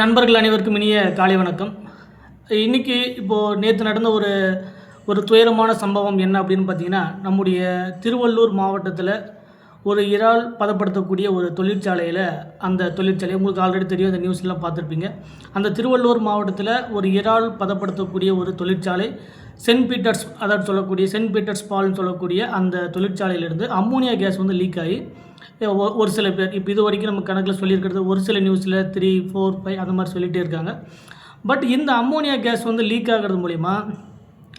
நண்பர்கள் அனைவருக்கும் இனிய காலை வணக்கம். இன்றைக்கி இப்போது நேற்று நடந்த ஒரு துயரமான சம்பவம் என்ன அப்படின்னு பார்த்தீங்கன்னா, நம்முடைய திருவள்ளூர் மாவட்டத்தில் ஒரு இறால் பதப்படுத்தக்கூடிய ஒரு தொழிற்சாலையில், அந்த தொழிற்சாலை உங்களுக்கு ஆல்ரெடி தெரியும், அந்த நியூஸ்லாம் பார்த்துருப்பீங்க. அந்த திருவள்ளூர் மாவட்டத்தில் ஒரு இறால் பதப்படுத்தக்கூடிய ஒரு தொழிற்சாலை சென்ட் பீட்டர்ஸ், அதாவது சொல்லக்கூடிய சென்ட் பீட்டர்ஸ் பால்னு சொல்லக்கூடிய அந்த தொழிற்சாலையிலிருந்து அம்மோனியா கேஸ் வந்து லீக் ஆகி ஒரு சில பேர் இப்போ இது வரைக்கும் நம்ம கணக்கில் சொல்லியிருக்கிறது ஒரு சில நியூஸில் 3, 4, 5 அந்த மாதிரி சொல்லிகிட்டே இருக்காங்க. பட் இந்த அம்மோனியா கேஸ் வந்து லீக் ஆகிறது மூலிமா,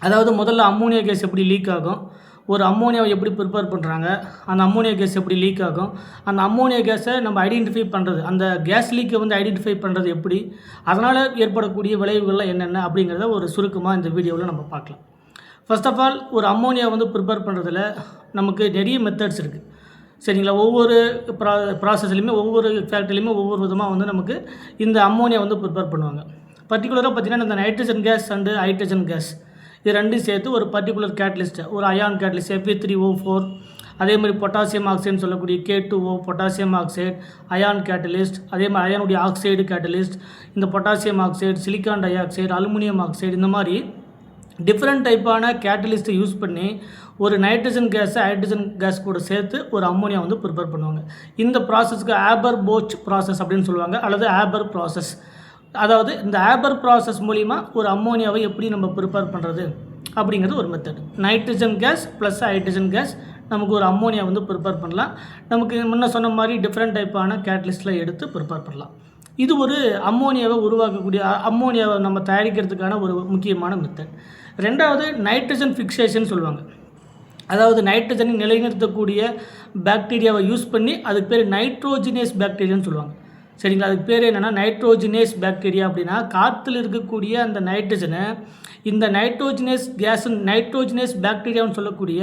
அதாவது முதல்ல அம்மோனியா கேஸ் எப்படி லீக் ஆகும், ஒரு அம்மோனியாவை எப்படி ப்ரிப்பேர் பண்ணுறாங்க, அந்த அம்மோனியா கேஸ் எப்படி லீக் ஆகும், அந்த அம்மோனியா கேஸை நம்ம ஐடென்டிஃபை பண்ணுறது, அந்த கேஸ் லீக்கை வந்து ஐடென்டிஃபை பண்ணுறது எப்படி, அதனால் ஏற்படக்கூடிய விளைவுகள்லாம் என்னென்ன அப்படிங்கிறத ஒரு சுருக்கமாக இந்த வீடியோவில் நம்ம பார்க்கலாம். ஃபர்ஸ்ட் ஆஃப் ஆல், ஒரு அம்மோனியா வந்து ப்ரிப்பேர் பண்ணுறதுல நமக்கு நிறைய மெத்தட்ஸ் இருக்குது, சரிங்களா. ஒவ்வொரு ப்ராசஸ்லையுமே, ஒவ்வொரு ஃபேக்ட்ரிலையுமே ஒவ்வொரு விதமாக வந்து நமக்கு இந்த அம்மோனியா வந்து ப்ரிப்பேர் பண்ணுவாங்க. பர்டிகுலராக பார்த்திங்கன்னா, இந்த nitrogen gas and hydrogen case இது ரெண்டும் சேர்த்து ஒரு பர்டிகுலர் கேட்டலிஸ்ட்டை, ஒரு அயான் கேட்டலிஸ்ட் Fe3O4, அதே மாதிரி பொட்டாசியம் ஆக்சைடுன்னு சொல்லக்கூடிய K2O potassium oxide ion catalyst, அதே மாதிரி அயானுடைய ஆக்சைடு கேட்டலிஸ்ட், இந்த potassium oxide, silicon di oxide, aluminium oxide, இந்த மாதிரி டிஃப்ரெண்ட் டைப்பான கேட்டலிஸ்ட்டை யூஸ் பண்ணி ஒரு நைட்ரஜன் கேஸை ஹைட்ரஜன் கேஸ் கூட சேர்த்து ஒரு அம்மோனியா வந்து ப்ரிப்பேர் பண்ணுவாங்க. இந்த ப்ராசஸ்க்கு ஆபர் போச் ப்ராசஸ் அப்படின்னு சொல்லுவாங்க, அல்லது ஆபர் ப்ராசஸ். அதாவது இந்த ஆபர் ப்ராசஸ் மூலிமா ஒரு அம்மோனியாவை எப்படி நம்ம ப்ரிப்பேர் பண்ணுறது அப்படிங்கிறது ஒரு method. Nitrogen gas plus hydrogen case நமக்கு ஒரு அம்மோனியா வந்து ப்ரிப்பேர் பண்ணலாம். நமக்கு முன்ன சொன்ன மாதிரி டிஃப்ரெண்ட் டைப்பான கேட்டலிஸ்ட்டில் எடுத்து ப்ரிப்பேர் பண்ணலாம். இது ஒரு அம்மோனியாவை உருவாக்கக்கூடிய, அம்மோனியாவை நம்ம தயாரிக்கிறதுக்கான ஒரு முக்கியமான மெத்தட். ரெண்டாவது, நைட்ரஜன் ஃபிக்சேஷன் சொல்லுவாங்க. அதாவது நைட்ரஜனை நிலைநிறுத்தக்கூடிய பாக்டீரியாவை யூஸ் பண்ணி, அதுக்கு பேர் நைட்ரோஜினேஸ் பாக்டீரியான்னு சொல்லுவாங்க, சரிங்களா. அதுக்கு பேர் என்னென்னா நைட்ரோஜினேஸ் பாக்டீரியா. அப்படின்னா காற்றில் இருக்கக்கூடிய அந்த நைட்ரஜனை இந்த நைட்ரோஜினேஸ் பாக்டீரியான்னு சொல்லக்கூடிய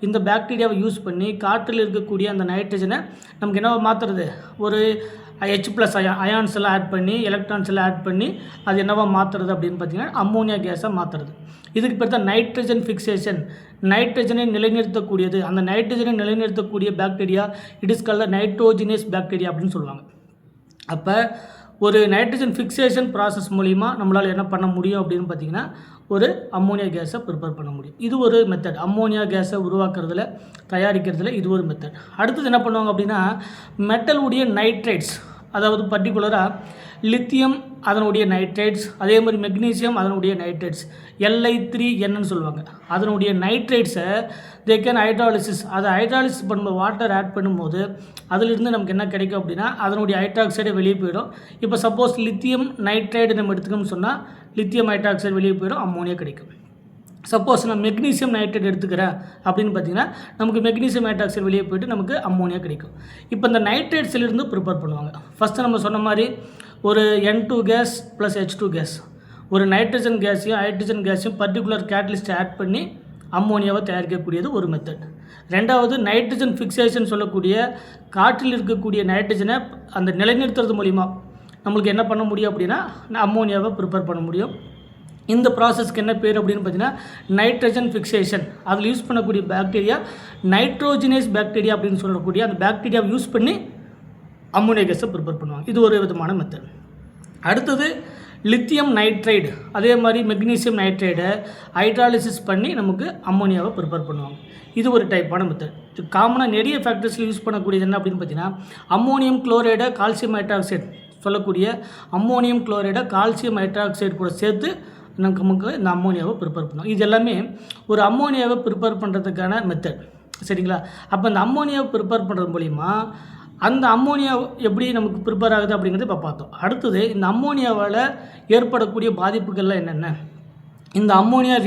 இந்த பாக்டீரியாவை யூஸ் பண்ணி காற்றில் இருக்கக்கூடிய அந்த நைட்ரஜனை நமக்கு என்னவா மாற்றுறது, ஒரு H+ அயான்ஸ் எல்லாம் ஆட் பண்ணி, எலக்ட்ரான்ஸ் எல்லாம் ஆட் பண்ணி அது என்னவா மாற்றுறது அப்படின்னு பார்த்தீங்கன்னா அம்மோனியா கேஸாக மாற்றுறது. இதுக்கு பேர் தான் நைட்ரஜன் ஃபிக்சேஷன். நைட்ரஜனை நிலைநிறுத்தக்கூடியது, அந்த நைட்ரஜனை நிலைநிறுத்தக்கூடிய bacteria it is called nitrogenase bacteria அப்படின்னு சொல்லுவாங்க. அப்போ ஒரு நைட்ரஜன் ஃபிக்சேஷன் ப்ராசஸ் மூலிமா நம்மளால் என்ன பண்ண முடியும் அப்படின்னு பார்த்தீங்கன்னா ஒரு அம்மோனியா கேஸை ப்ரிப்பேர் பண்ண முடியும். இது ஒரு மெத்தட். அம்மோனியா கேஸை உருவாக்குறதுல, தயாரிக்கிறதுல இது ஒரு மெத்தட். அடுத்தது என்ன பண்ணுவாங்க அப்படின்னா, மெட்டல் உடைய நைட்ரேட்ஸ், அதாவது பர்டிகுலராக லித்தியம் அதனுடைய நைட்ரேட்ஸ், அதே மாதிரி மெக்னீசியம் அதனுடைய நைட்ரேட்ஸ், Li3Nன்னு சொல்லுவாங்க, அதனுடைய நைட்ரேட்ஸை தே கேன் ஹைட்ராலிசிஸ். அதை ஹைட்ராலிசிஸ் பண்ணும்போது வாட்டர் ஆட் பண்ணும்போது அதிலிருந்து நமக்கு என்ன கிடைக்கும் அப்படின்னா அதனுடைய ஹைட்ராக்சைடை வெளியே போயிடும். இப்போ சப்போஸ் லித்தியம் நைட்ரைடு நம்ம எடுத்துக்கணும்னு சொன்னால் லித்தியம் ஹைட்ராக்சைடு வெளியே போயிடும், அம்மோனியா கிடைக்கும். சப்போஸ் நான் மெக்னீசியம் நைட்ரேட் எடுத்துக்கிறேன் அப்படின்னு பார்த்தீங்கன்னா நமக்கு மெக்னீசியம் ஹைட்ராக்சைடு வெளியே போய்ட்டு நமக்கு அம்மோனியா கிடைக்கும். இப்போ இந்த நைட்ரேட்ஸிலிருந்து ப்ரிப்பேர் பண்ணுவாங்க. ஃபஸ்ட்டு நம்ம சொன்ன மாதிரி ஒரு N2 gas plus H2 gas, ஒரு நைட்ரஜன் கேஸையும் ஹைட்ரஜன் கேஸையும் பர்டிகுலர் கேட்டலிஸ்ட்டை ஆட் பண்ணி அம்மோனியாவை தயாரிக்கக்கூடியது ஒரு மெத்தட். ரெண்டாவது, நைட்ரஜன் ஃபிக்சேஷன் சொல்லக்கூடிய காற்றில் இருக்கக்கூடிய நைட்ரஜனை அந்த நிலைநிறுத்துறது மூலிமா நம்மளுக்கு என்ன பண்ண முடியும் அப்படின்னா அம்மோனியாவை ப்ரிப்பேர் பண்ண முடியும். இந்த ப்ராசஸ்க்கு என்ன பேர் அப்படின்னு பார்த்தீங்கன்னா நைட்ரஜன் ஃபிக்சேஷன். அதில் யூஸ் பண்ணக்கூடிய பாக்டீரியா நைட்ரோஜினேஸ் பாக்டீரியா அப்படின்னு சொல்லக்கூடிய அந்த பாக்டீரியாவை யூஸ் பண்ணி அம்மோனியா கேஸை ப்ரிப்பேர் பண்ணுவாங்க. இது ஒரு விதமான மெத்தட். அடுத்தது லித்தியம் நைட்ரைடு, அதே மாதிரி மெக்னீசியம் நைட்ரைடை ஹைட்ராலிசிஸ் பண்ணி நமக்கு அம்மோனியாவை ப்ரிப்பேர் பண்ணுவாங்க. இது ஒரு டைப்பான மெத்தட். இது காமனாக நிறைய ஃபேக்டரிஸில் யூஸ் பண்ணக்கூடியது என்ன அப்படின்னு பார்த்தீங்கன்னா அம்மோனியம் குளோரைடை கால்சியம் ஹைட்ராக்சைடு சொல்லக்கூடிய அம்மோனியம் குளோரைடை கால்சியம் ஹைட்ராக்சைடு கூட சேர்த்து நமக்கு இந்த அம்மோனியாவை ப்ரிப்பேர் பண்ணுவோம். இது எல்லாமே ஒரு அம்மோனியாவை ப்ரிப்பேர் பண்ணுறதுக்கான மெத்தட், சரிங்களா. அப்போ அந்த அம்மோனியாவை ப்ரிப்பேர் பண்ணுறது மூலிமா அந்த அம்மோனியா எப்படி நமக்கு ப்ரிப்பேர் ஆகுது அப்படிங்கிறத இப்போ பார்த்தோம். அடுத்தது, இந்த அம்மோனியாவால் ஏற்படக்கூடிய பாதிப்புகள்லாம் என்னென்ன, இந்த அம்மோனியா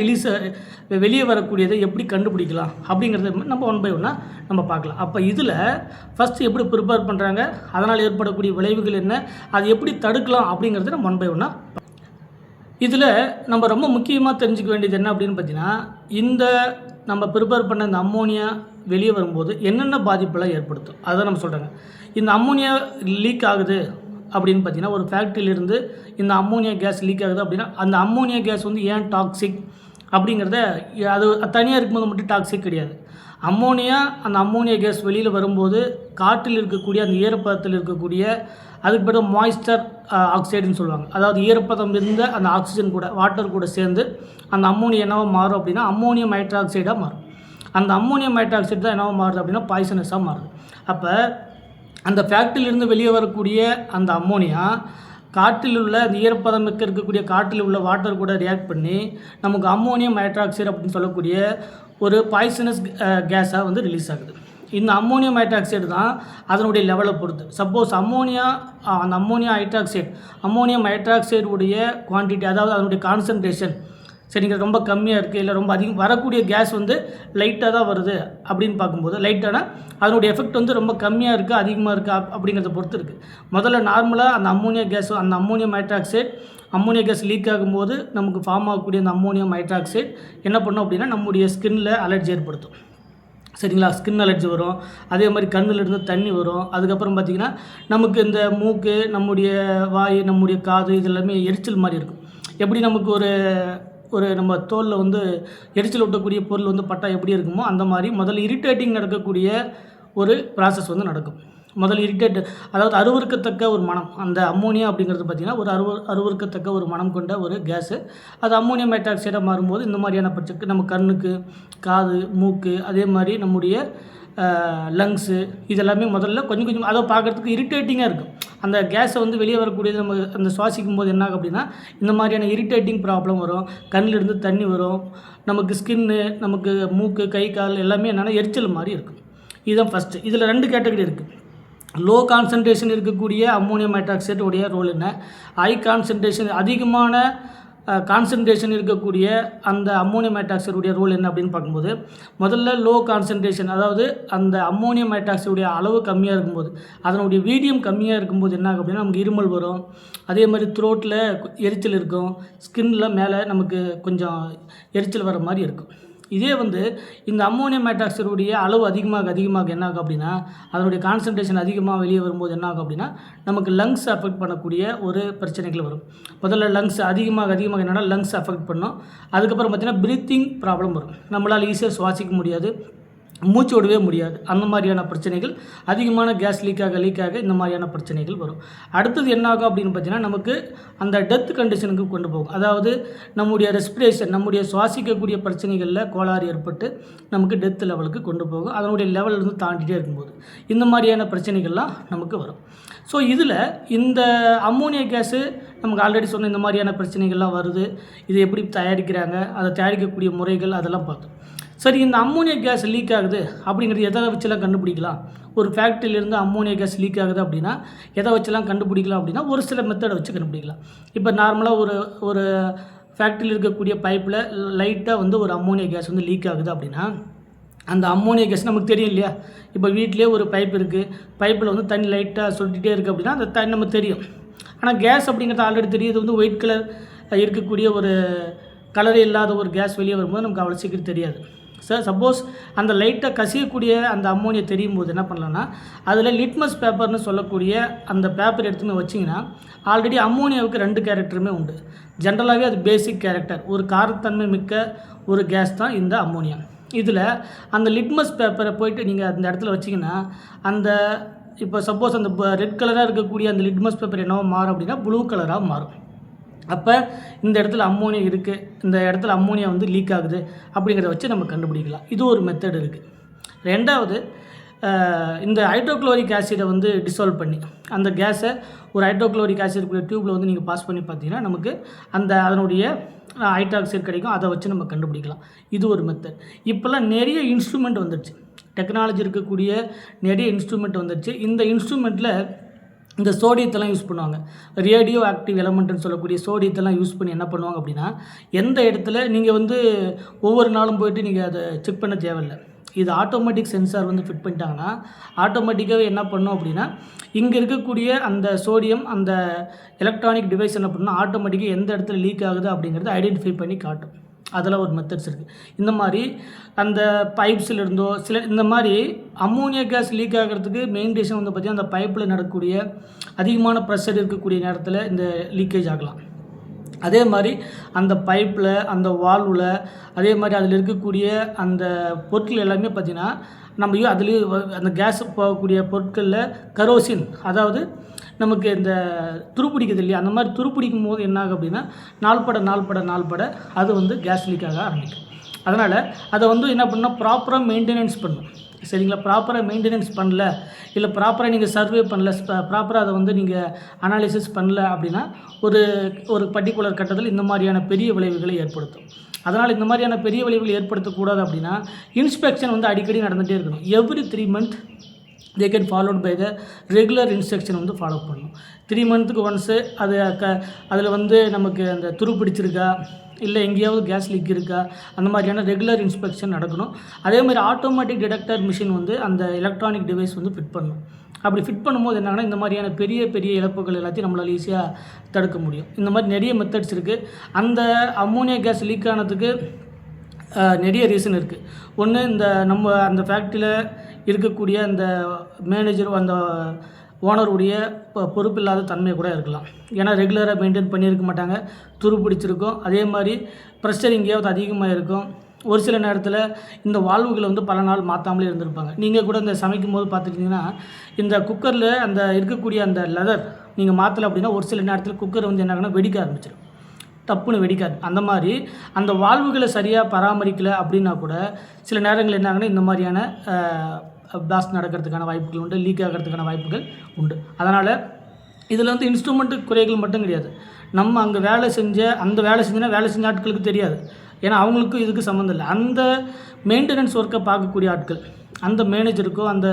வெளியே வரக்கூடியதை எப்படி கண்டுபிடிக்கலாம் அப்படிங்கிறத நம்ம 1 by 1 நம்ம பார்க்கலாம். அப்போ இதில் ஃபஸ்ட்டு எப்படி ப்ரிப்பேர் பண்ணுறாங்க, அதனால் ஏற்படக்கூடிய விளைவுகள் என்ன, அது எப்படி தடுக்கலாம் அப்படிங்கிறத நம்ம 1 by 1 இதில் நம்ம ரொம்ப முக்கியமாக தெரிஞ்சுக்க வேண்டியது என்ன அப்படின்னு பார்த்தீங்கன்னா, இந்த நம்ம ப்ரிப்பேர் பண்ண இந்த அம்மோனியா வெளியே வரும்போது என்னென்ன பாதிப்பெல்லாம் ஏற்படுத்தும் அதை நம்ம சொல்கிறாங்க. இந்த அம்மோனியா லீக் ஆகுது அப்படின்னு பார்த்தீங்கன்னா, ஒரு ஃபேக்ட்ரியிலிருந்து இந்த அம்மோனியா கேஸ் லீக் ஆகுது அப்படின்னா அந்த அம்மோனியா கேஸ் வந்து ஏன் டாக்ஸிக் அப்படிங்கிறத, அது தனியாக இருக்கும்போது மட்டும் டாக்ஸிக் கிடையாது. அந்த அம்மோனியா கேஸ் வெளியில் வரும்போது காற்றில் இருக்கக்கூடிய அந்த ஈரப்பதத்தில் இருக்கக்கூடிய அதுக்கு பிறகு மாய்ஸ்டர் ஆக்சைடுன்னு சொல்லுவாங்க. அதாவது ஈரப்பதம் இருந்த அந்த ஆக்சிஜன் கூட வாட்டர் கூட சேர்ந்து அந்த அம்மோனியா என்னவோ மாறும் அப்படின்னா அம்மோனியம் ஹைட்ராக்சைடாக மாறும். அந்த அம்மோனியம் ஹைட்ராக்சைடு தான் என்னவோ மாறுது அப்படின்னா பாய்சனஸாக மாறுது. அப்போ அந்த ஃபேக்ட்ரியிலிருந்து வெளியே வரக்கூடிய அந்த அம்மோனியா காற்றில் உள்ள அந்த ஈரப்பதம் இருக்கக்கூடிய காற்றில் உள்ள வாட்டர் கூட ரியாக்ட் பண்ணி நமக்கு அம்மோனியம் ஹைட்ராக்சைடு அப்படின்னு சொல்லக்கூடிய ஒரு பாய்சனஸ் கேஸாக வந்து ரிலீஸ் ஆகுது. இந்த அம்மோனியம் ஹைட்ராக்சைடு தான் அதனுடைய லெவலை பொறுத்து. சப்போஸ் அந்த அம்மோனியம் ஹைட்ராக்சைடு உடைய குவான்டிட்டி, அதாவது அதனுடைய கான்சன்ட்ரேஷன் சரிங்க ரொம்ப கம்மியாக இருக்குது, இல்லை ரொம்ப அதிகம் வரக்கூடிய கேஸ் வந்து லைட்டாக தான் வருது அப்படின்னு பார்க்கும்போது, லைட்டான அதனுடைய எஃபெக்ட் வந்து ரொம்ப கம்மியாக இருக்குது அதிகமாக இருக்குது அப்படிங்கிறத பொறுத்து இருக்குது. முதல்ல நார்மலாக அந்த அம்மோனியம் கேஸ் லீக் ஆகும்போது நமக்கு ஃபார்ம் ஆகக்கூடிய அந்த அம்மோனியம் ஹைட்ராக்சைடு என்ன பண்ணும் அப்படின்னா நம்முடைய ஸ்கின்னில் அலர்ஜி ஏற்படுத்தும். சரிங்களா, ஸ்கின் அலர்ஜி வரும். அதே மாதிரி கண்ணிலிருந்து தண்ணி வரும். அதுக்கப்புறம் பார்த்திங்கன்னா நமக்கு இந்த மூக்கு, நம்முடைய வாய், நம்முடைய காது இது எல்லாமே எரிச்சல் மாதிரி இருக்கும். எப்படி நமக்கு ஒரு நம்ம தோலில் வந்து எரிச்சல் ஊட்டக்கூடிய பொருள் வந்து பட்டா எப்படி இருக்குமோ அந்த மாதிரி முதல்ல இரிட்டேட்டிங் நடக்கக்கூடிய ஒரு ப்ராசஸ் வந்து நடக்கும். முதல்ல அதாவது அருவருக்கத்தக்க ஒரு மனம், அந்த அம்மோனியா அப்படிங்கிறது பார்த்திங்கன்னா ஒரு அருவருக்கத்தக்க ஒரு மனம் கொண்ட ஒரு கேஸு. அது அம்மோனியம் ஹைட்ராக்சைடாக மாறும்போது இந்த மாதிரியான பிரச்சனைக்கு நம்ம கண்ணுக்கு, காது, மூக்கு, அதே மாதிரி நம்முடைய லங்ஸு இதெல்லாமே முதல்ல கொஞ்சம் கொஞ்சம் அதை பார்க்குறதுக்கு இரிட்டேட்டிங்காக இருக்கும். அந்த கேஸை வந்து வெளியே வரக்கூடியது நம்ம அந்த சுவாசிக்கும் போது என்ன ஆகும் அப்படின்னா இந்த மாதிரியான இரிட்டேட்டிங் ப்ராப்ளம் வரும். கண்ணிலிருந்து தண்ணி வரும். நமக்கு ஸ்கின்னு, நமக்கு மூக்கு, கை, கால் எல்லாமே என்னென்னா எரிச்சல் மாதிரி இருக்கும். இதுதான் ஃபஸ்ட்டு. இதில் 2 கேட்டகரி இருக்குது. லோ கான்சன்ட்ரேஷன் இருக்கக்கூடிய அம்மோனியம் ஹைட்ராக்சைடு உடைய ரோல் என்ன, ஹை கான்சன்ட்ரேஷன் அதிகமான கான்சன்ட்ரேஷன் இருக்கக்கூடிய அந்த அம்மோனியம் ஹைட்ராக்சைடுடைய ரோல் என்ன அப்படின்னு பார்க்கும்போது, முதல்ல லோ கான்சன்ட்ரேஷன், அதாவது அந்த அம்மோனியம் ஹைட்ராக்சைடுடைய அளவு கம்மியாக இருக்கும்போது, அதனுடைய வீடியம் கம்மியாக இருக்கும்போது என்ன ஆகும் அப்படின்னா நமக்கு இருமல் வரும். அதே மாதிரி த்ரோட்டில் எரிச்சல் இருக்கும். ஸ்கின்னில் மேலே நமக்கு கொஞ்சம் எரிச்சல் வர மாதிரி இருக்கும். இதே வந்து இந்த அம்மோனியம் ஹைட்ராக்சைடுடைய அளவு அதிகமாக என்ன ஆகும் அப்படின்னா அதனுடைய கான்சன்ட்ரேஷன் அதிகமாக வெளியே வரும்போது என்ன ஆகும் அப்படின்னா நமக்கு லங்ஸ் அஃபெக்ட் பண்ணக்கூடிய ஒரு பிரச்சனைகள் வரும். முதல்ல லங்ஸ் அதிகமாக என்னென்னா லங்ஸ் அஃபெக்ட் பண்ணும். அதுக்கப்புறம் பார்த்திங்கன்னா ப்ரீத்திங் ப்ராப்ளம் வரும். நம்மளால் ஈஸியாக சுவாசிக்க முடியாது, மூச்சு விடவே முடியாது. அந்த மாதிரியான பிரச்சனைகள், அதிகமான கேஸ் லீக் ஆக இந்த மாதிரியான பிரச்சனைகள் வரும். அடுத்தது என்ன ஆகும் அப்படின்னு பார்த்தீங்கன்னா நமக்கு அந்த டெத் கண்டிஷனுக்கு கொண்டு போகும். அதாவது நம்முடைய ரெஸ்பிரேஷன், நம்முடைய சுவாசிக்கக்கூடிய பிரச்சனைகளில் கோளாறு ஏற்பட்டு நமக்கு டெத் லெவலுக்கு கொண்டு போகும். அதனுடைய லெவலிருந்து தாண்டிகிட்டே இருக்கும்போது இந்த மாதிரியான பிரச்சனைகள்லாம் நமக்கு வரும். ஸோ இதில் இந்த அம்மோனியா கேஸு நமக்கு ஆல்ரெடி சொன்ன இந்த மாதிரியான பிரச்சனைகள்லாம் வருது. இது எப்படி தயாரிக்கிறாங்க, அதை தயாரிக்கக்கூடிய முறைகள் அதெல்லாம் பார்த்தோம். சரி, இந்த அம்மோனியா கேஸ் லீக் ஆகுது அப்படிங்கிறது எதை வச்செல்லாம் கண்டுபிடிக்கலாம்? ஒரு ஃபேக்ட்ரியிலேருந்து அம்மோனியா கேஸ் லீக் ஆகுது அப்படின்னா எதை வச்செல்லாம் கண்டுபிடிக்கலாம் அப்படின்னா ஒரு சில மெத்தடை வச்சு கண்டுபிடிக்கலாம். இப்போ நார்மலாக ஒரு ஃபேக்ட்ரியில் இருக்கக்கூடிய பைப்பில் லைட்டாக வந்து ஒரு அம்மோனியா கேஸ் வந்து லீக் ஆகுது அப்படின்னா அந்த அம்மோனியா கேஸ் நமக்கு தெரியும் இல்லையா? இப்போ வீட்டிலே ஒரு பைப் இருக்குது, பைப்பில் வந்து தண்ணி லைட்டாக சொல்லிகிட்டே இருக்குது அப்படின்னா அந்த தண்ணி நமக்கு தெரியும். ஆனால் கேஸ் அப்படிங்கிறது ஆல்ரெடி தெரியும். இது வந்து ஒயிட் கலர் இருக்கக்கூடிய ஒரு கலரே இல்லாத ஒரு கேஸ் வெளியே வரும்போது நமக்கு அவ்வளோ சீக்கிரம் தெரியாது. சப்போஸ் அந்த லைட்டாக கசியக்கூடிய அந்த அம்மோனியா தெரியும் போது என்ன பண்ணலான்னா அதில் லிட்மஸ் பேப்பர்னு சொல்லக்கூடிய அந்த பேப்பர் எடுத்துன்னு வச்சிங்கன்னா ஆல்ரெடி அம்மோனியாவுக்கு 2 கேரக்டருமே உண்டு. ஜென்ரலாகவே அது பேசிக் கேரக்டர், ஒரு காரத்தன்மை மிக்க ஒரு கேஸ் தான் இந்த அம்மோனியா. இதில் அந்த லிட்மஸ் பேப்பரை போயிட்டு நீங்கள் அந்த இடத்துல வச்சிங்கன்னா அந்த இப்போ சப்போஸ் அந்த ரெட் கலராக இருக்கக்கூடிய அந்த லிட்மஸ் பேப்பர் என்னவோ மாறும் அப்படின்னா ப்ளூ கலராக மாறும். அப்போ இந்த இடத்துல அம்மோனியா இருக்குது, இந்த இடத்துல அம்மோனியா வந்து லீக் ஆகுது அப்படிங்கிறத வச்சு நம்ம கண்டுபிடிக்கலாம். இது ஒரு மெத்தட் இருக்குது. 2வது, இந்த ஹைட்ரோக்ளோரிக் ஆசிடை வந்து டிசால்வ் பண்ணி அந்த கேஸை ஒரு ஹைட்ரோக்ளோரிக் ஆசிட் இருக்கிற டியூப்பில் வந்து நீங்கள் பாஸ் பண்ணி பார்த்தீங்கன்னா நமக்கு அதனுடைய ஹைட்ராக்சைடு கிடைக்கும். அதை வச்சு நம்ம கண்டுபிடிக்கலாம். இது ஒரு மெத்தட். இப்போல்லாம் நிறைய இன்ஸ்ட்ருமெண்ட் வந்துடுச்சு, டெக்னாலஜி இருக்கக்கூடிய நிறைய இன்ஸ்ட்ருமெண்ட் வந்துடுச்சு. இந்த இன்ஸ்ட்ருமெண்ட்டில் இந்த சோடியத்தெல்லாம் யூஸ் பண்ணுவாங்க. ரேடியோ ஆக்டிவ் எலமெண்ட்டுன்னு சொல்லக்கூடிய சோடியத்தெல்லாம் யூஸ் பண்ணி என்ன பண்ணுவாங்க அப்படின்னா எந்த இடத்துல நீங்கள் வந்து ஒவ்வொரு நாளும் போய்ட்டு நீங்கள் அதை செக் பண்ண தேவையில்லை. இது ஆட்டோமேட்டிக் சென்சார் வந்து ஃபிட் பண்ணிட்டாங்கன்னா ஆட்டோமேட்டிக்காகவே என்ன பண்ணும் அப்படின்னா இங்கே இருக்கக்கூடிய அந்த சோடியம் அந்த எலக்ட்ரானிக் டிவைஸ் என்ன பண்ணால் ஆட்டோமேட்டிக்காக எந்த இடத்துல லீக் ஆகுது அப்படிங்கிறத ஐடென்டிஃபை பண்ணி காட்டும். அதெல்லாம் ஒரு மெத்தட்ஸ் இருக்குது. இந்த மாதிரி அந்த பைப்ஸில் இருந்தோ இந்த மாதிரி அம்மோனியா கேஸ் லீக் ஆகிறதுக்கு மெயின் ரீசன் வந்து பார்த்திங்கன்னா அந்த பைப்பில் நடக்கக்கூடிய அதிகமான ப்ரெஷர் இருக்கக்கூடிய நேரத்தில் இந்த லீக்கேஜ் ஆகலாம். அதே மாதிரி அந்த பைப்பில், அந்த வால்வில், அதே மாதிரி அதில் இருக்கக்கூடிய அந்த பொருட்கள் எல்லாமே பார்த்திங்கன்னா நம்ம அதுலேயும் அந்த கேஸ் போகக்கூடிய பொருட்களில் கரோசின், அதாவது நமக்கு இந்த துருப்பிடிக்குது இல்லையா, அந்த மாதிரி துருப்பிடிக்கும் போது என்ன ஆகும் அப்படின்னா நாள்பட அது வந்து கேஸ் லீக் ஆக ஆரம்பிக்கும். அதனால் அதை வந்து என்ன பண்ணால் ப்ராப்பராக மெயின்டெனன்ஸ் பண்ணணும். சரிங்களா, ப்ராப்பராக மெயின்டெனன்ஸ் பண்ணல, இல்லை ப்ராப்பராக நீங்கள் சர்வே பண்ணல, ப்ராப்பராக அதை வந்து நீங்கள் அனாலிசிஸ் பண்ணல அப்படின்னா ஒரு பர்டிகுலர் கட்டத்தில் இந்த மாதிரியான பெரிய விளைவுகளை ஏற்படுத்தும். அதனால் இந்த மாதிரியான பெரிய விளைவுகள் ஏற்படுத்தக்கூடாது அப்படின்னா இன்ஸ்பெக்ஷன் வந்து அடிக்கடி நடந்துகிட்டே இருக்கணும். Every 3 months they can followed by the regular instruction வந்து ஃபாலோ பண்ணணும். 3 months ஒன்ஸு அதில் வந்து நமக்கு அந்த துரு பிடிச்சிருக்கா, இல்லை எங்கேயாவது கேஸ் லீக் இருக்கா, அந்த மாதிரியான ரெகுலர் இன்ஸ்பெக்ஷன் நடக்கணும். அதே மாதிரி ஆட்டோமேட்டிக் டிடெக்டர் மிஷின் வந்து அந்த எலக்ட்ரானிக் டிவைஸ் வந்து ஃபிட் பண்ணணும். அப்படி ஃபிட் பண்ணும்போது என்னன்னா இந்த மாதிரியான பெரிய இழப்புகள் எல்லாத்தையும் நம்மளால் ஈஸியாக தடுக்க முடியும். இந்த மாதிரி நிறைய மெத்தட்ஸ் இருக்குது. அந்த அம்மோனியா கேஸ் லீக் ஆனதுக்கு நிறைய ரீசன் இருக்குது. ஒன்று, நம்ம அந்த ஃபேக்ட்ரியில் இருக்கக்கூடிய அந்த மேனேஜர், அந்த ஓனருடைய பொறுப்பில்லாத தன்மை கூட இருக்கலாம். ஏன்னா ரெகுலராக மெயின்டைன் பண்ணியிருக்க மாட்டாங்க, துரு பிடிச்சிருக்கும். அதே மாதிரி ப்ரெஷர் எங்கேயாவது அதிகமாக இருக்கும். ஒரு சில நேரத்தில் இந்த வால்வுகளை வந்து பல நாள் மாற்றாமலே இருந்திருப்பாங்க. நீங்கள் கூட இந்த சமைக்கும் போது பார்த்துட்டிங்கன்னா இந்த குக்கரில் அந்த இருக்கக்கூடிய அந்த லெதர் நீங்கள் மாற்றலை அப்படின்னா ஒரு சில நேரத்தில் குக்கர் வந்து என்ன ஆகுனா வெடிக்க ஆரம்பிச்சிடும், டப்புன்னு வெடிக்காது. அந்த மாதிரி அந்த வால்வுகளை சரியாக பராமரிக்கலை அப்படின்னா கூட சில நேரங்கள் என்ன ஆகுனா இந்த மாதிரியான பிளாஸ்ட் நடக்கிறதுக்கான வாய்ப்புகள் உண்டு, லீக் ஆகிறதுக்கான வாய்ப்புகள் உண்டு. அதனால் இதில் வந்து இன்ஸ்ட்ருமெண்ட்டு குறைகள் மட்டும் கிடையாது. நம்ம அங்கே வேலை செஞ்ச ஆட்களுக்கு தெரியாது. ஏன்னா அவங்களுக்கும் இதுக்கு சம்மந்தம் இல்லை. அந்த மெயின்டெனன்ஸ் ஒர்க்கை பார்க்கக்கூடிய ஆட்கள், அந்த மேனேஜருக்கோ அந்த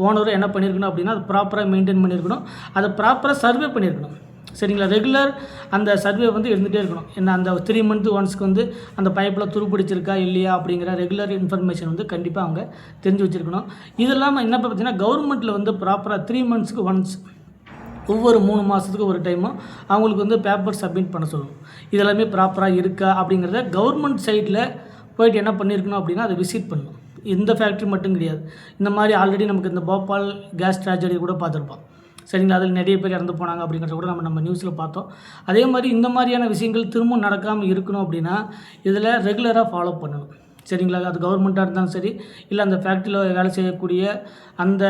ஓனரோ என்ன பண்ணியிருக்கணும் அப்படின்னா அது ப்ராப்பராக மெயின்டைன் பண்ணியிருக்கணும், அதை ப்ராப்பராக சர்வே பண்ணியிருக்கணும். சரிங்களா, ரெகுலர் அந்த சர்வே வந்து இருந்துகிட்டே இருக்கணும். என்ன அந்த 3 months ஒன்ஸ்க்கு வந்து அந்த பைப்பில் துருப்பிடிச்சிருக்கா இல்லையா அப்படிங்கிற ரெகுலர் இன்ஃபர்மேஷன் வந்து கண்டிப்பாக அவங்க தெரிஞ்சு வச்சுருக்கணும். இது இல்லாமல் என்ன பார்த்தீங்கன்னா கவர்மெண்ட்டில் வந்து ப்ராப்பராக 3 months ஒன்ஸ், ஒவ்வொரு 3 மாதத்துக்கு ஒரு டைமும் அவங்களுக்கு வந்து பேப்பர் சப்மிட் பண்ண சொல்லணும். இதெல்லாமே ப்ராப்பராக இருக்கா அப்படிங்கிறத கவர்மெண்ட் சைட்டில் போய்ட்டு என்ன பண்ணியிருக்கணும் அப்படின்னா அதை விசிட் பண்ணணும். இந்த ஃபேக்ட்ரி மட்டும் கிடையாது, இந்த மாதிரி ஆல்ரெடி நமக்கு இந்த போபால் கேஸ் ட்ராஜடி கூட பார்த்துருப்போம். சரிங்களா, அதில் நிறைய பேர் இறந்து போனாங்க அப்படிங்கிறத கூட நம்ம நியூஸில் பார்த்தோம். அதே மாதிரி இந்த மாதிரியான விஷயங்கள் திரும்பவும் நடக்காமல் இருக்கணும் அப்படின்னா இதில் ரெகுலராக ஃபாலோ பண்ணணும். சரிங்களா, அது கவர்மெண்ட்டாக இருந்தாலும் சரி, இல்லை அந்த ஃபேக்ட்ரியில் வேலை செய்யக்கூடிய அந்த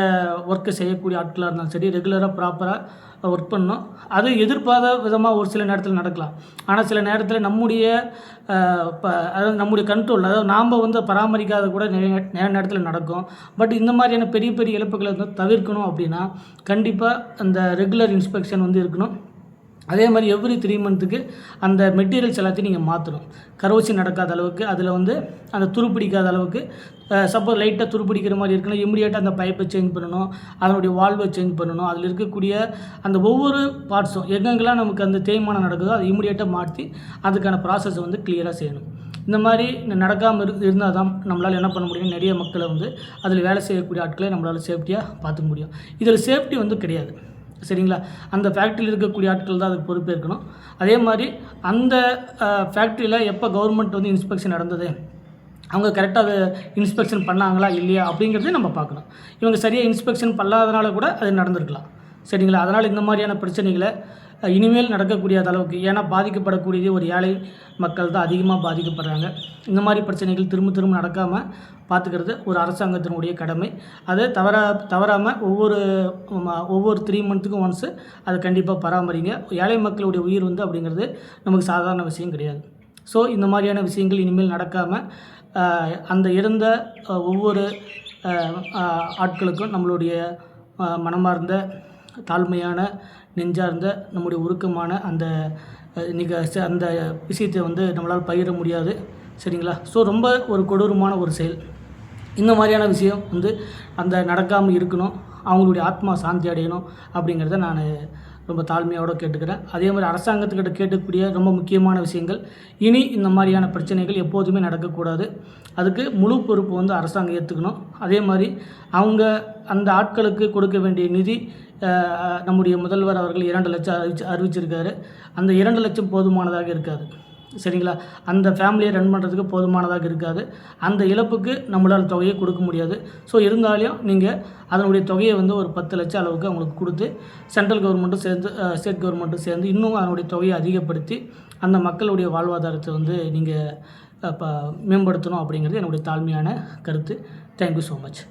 ஒர்க்கை செய்யக்கூடிய ஆட்களாக இருந்தாலும் சரி, ரெகுலராக ப்ராப்பராக ஒர்க் பண்ணணும். அது எதிர்பாராத விதமாக ஒரு சில நேரத்தில் நடக்கலாம். ஆனால் சில நேரத்தில் அதாவது நம்முடைய கண்ட்ரோல், அதாவது நாம் வந்து பராமரிக்காத கூட நிறைய நேரத்தில் நடக்கும். பட் இந்த மாதிரியான பெரிய இழப்புகளை வந்து தவிர்க்கணும் அப்படின்னா கண்டிப்பாக அந்த ரெகுலர் இன்ஸ்பெக்ஷன் வந்து இருக்கணும். அதே மாதிரி எவ்ரி 3 months அந்த மெட்டீரியல்ஸ் எல்லாத்தையும் நீங்கள் மாற்றணும். கரோஷன் நடக்காத அளவுக்கு, அதில் வந்து அந்த துருப்பிடிக்காத அளவுக்கு, சப்போஸ் லைட்டாக துருப்பிடிக்கிற மாதிரி இருக்குன்னா இமிடியேட்டாக அந்த பைப்பை சேஞ்ச் பண்ணணும், அதனுடைய வால்வை சேஞ்ச் பண்ணணும். அதில் இருக்கக்கூடிய அந்த ஒவ்வொரு பார்ட்ஸும் எங்கெங்கெல்லாம் நமக்கு அந்த தேய்மானம் நடக்குதோ அதை இமிடியேட்டாக மாற்றி அதுக்கான ப்ராசஸை வந்து கிளியராக செய்யணும். இந்த மாதிரி நடக்காமல் இருந்தால் தான் நம்மளால் என்ன பண்ண முடியும், நிறைய மக்களை வந்து அதில் வேலை செய்யக்கூடிய ஆட்களை நம்மளால் சேஃப்டியாக பார்த்துக்க முடியும். இதில் சேஃப்டி வந்து கிடையாது. சரிங்களா, அந்த ஃபேக்ட்ரியில் இருக்கக்கூடிய ஆட்கள் தான் அதுக்கு பொறுப்பேற்கணும். அதே மாதிரி அந்த ஃபேக்ட்ரியில் எப்போ கவர்மெண்ட் வந்து இன்ஸ்பெக்ஷன் நடந்தது, அவங்க கரெக்டாக அதை இன்ஸ்பெக்ஷன் பண்ணாங்களா இல்லையா அப்படிங்கிறதையும் நம்ம பார்க்கணும். இவங்க சரியாக இன்ஸ்பெக்ஷன் பண்ணாதனால கூட அது நடந்திருக்கலாம். சரிங்களா, அதனால் இந்த மாதிரியான பிரச்சனைகளை இனிமேல் நடக்கக்கூடிய அளவுக்கு, ஏன்னா பாதிக்கப்படக்கூடியது ஒரு ஏழை மக்கள் தான் அதிகமாக பாதிக்கப்படுறாங்க. இந்த மாதிரி பிரச்சனைகள் திரும்ப நடக்காமல் பார்த்துக்கிறது ஒரு அரசாங்கத்தினுடைய கடமை. அதை தவறாமல் ஒவ்வொரு 3 months ஒன்ஸு அதை கண்டிப்பாக பராமரிங்க. ஏழை மக்களுடைய உயிர் வந்து அப்படிங்கிறது நமக்கு சாதாரண விஷயம் கிடையாது. ஸோ இந்த மாதிரியான விஷயங்கள் இனிமேல் நடக்காமல் அந்த இறந்த ஒவ்வொரு ஆட்களுக்கும் நம்மளுடைய மனமார்ந்த தாழ்மையான நெஞ்சார்ந்த நம்முடைய உருக்கமான அந்த அந்த விஷயத்தை வந்து நம்மளால் பகிர முடியாது. சரிங்களா, ஸோ ரொம்ப ஒரு கொடூரமான ஒரு செயல். இந்த மாதிரியான விஷயம் வந்து அந்த நடக்காமல் இருக்கணும், அவங்களுடைய ஆத்மா சாந்தி அடையணும் அப்படிங்கிறத நான் ரொம்ப தாழ்மையோடு கேட்டுக்கிறேன். அதே மாதிரி அரசாங்கத்துக்கிட்ட கேட்கக்கூடிய ரொம்ப முக்கியமான விஷயங்கள், இனி இந்த மாதிரியான பிரச்சனைகள் எப்போதுமே நடக்கக்கூடாது. அதுக்கு முழு பொறுப்பு வந்து அரசாங்கம் ஏற்றுக்கணும். அதே மாதிரி அவங்க அந்த ஆட்களுக்கு கொடுக்க வேண்டிய நிதி நம்முடைய முதல்வர் அவர்கள் 2 லட்சம் அறிவிச்சிருக்காரு. அந்த 2 லட்சம் போதுமானதாக இருக்காது. சரிங்களா, அந்த ஃபேமிலியை ரன் பண்ணுறதுக்கு போதுமானதாக இருக்காது. அந்த இழப்புக்கு நம்மளால் தொகையை கொடுக்க முடியாது. ஸோ இருந்தாலும் நீங்கள் அதனுடைய தொகையை வந்து ஒரு 10 லட்சம் அளவுக்கு அவங்களுக்கு கொடுத்து சென்ட்ரல் கவர்மெண்ட்டும் சேர்ந்து ஸ்டேட் கவர்மெண்ட்டும் சேர்ந்து இன்னும் அதனுடைய தொகையை அதிகப்படுத்தி அந்த மக்களுடைய வாழ்வாதாரத்தை வந்து நீங்கள் மேம்படுத்தணும் அப்படிங்கிறது என்னுடைய தாழ்மையான கருத்து. Thank you so much.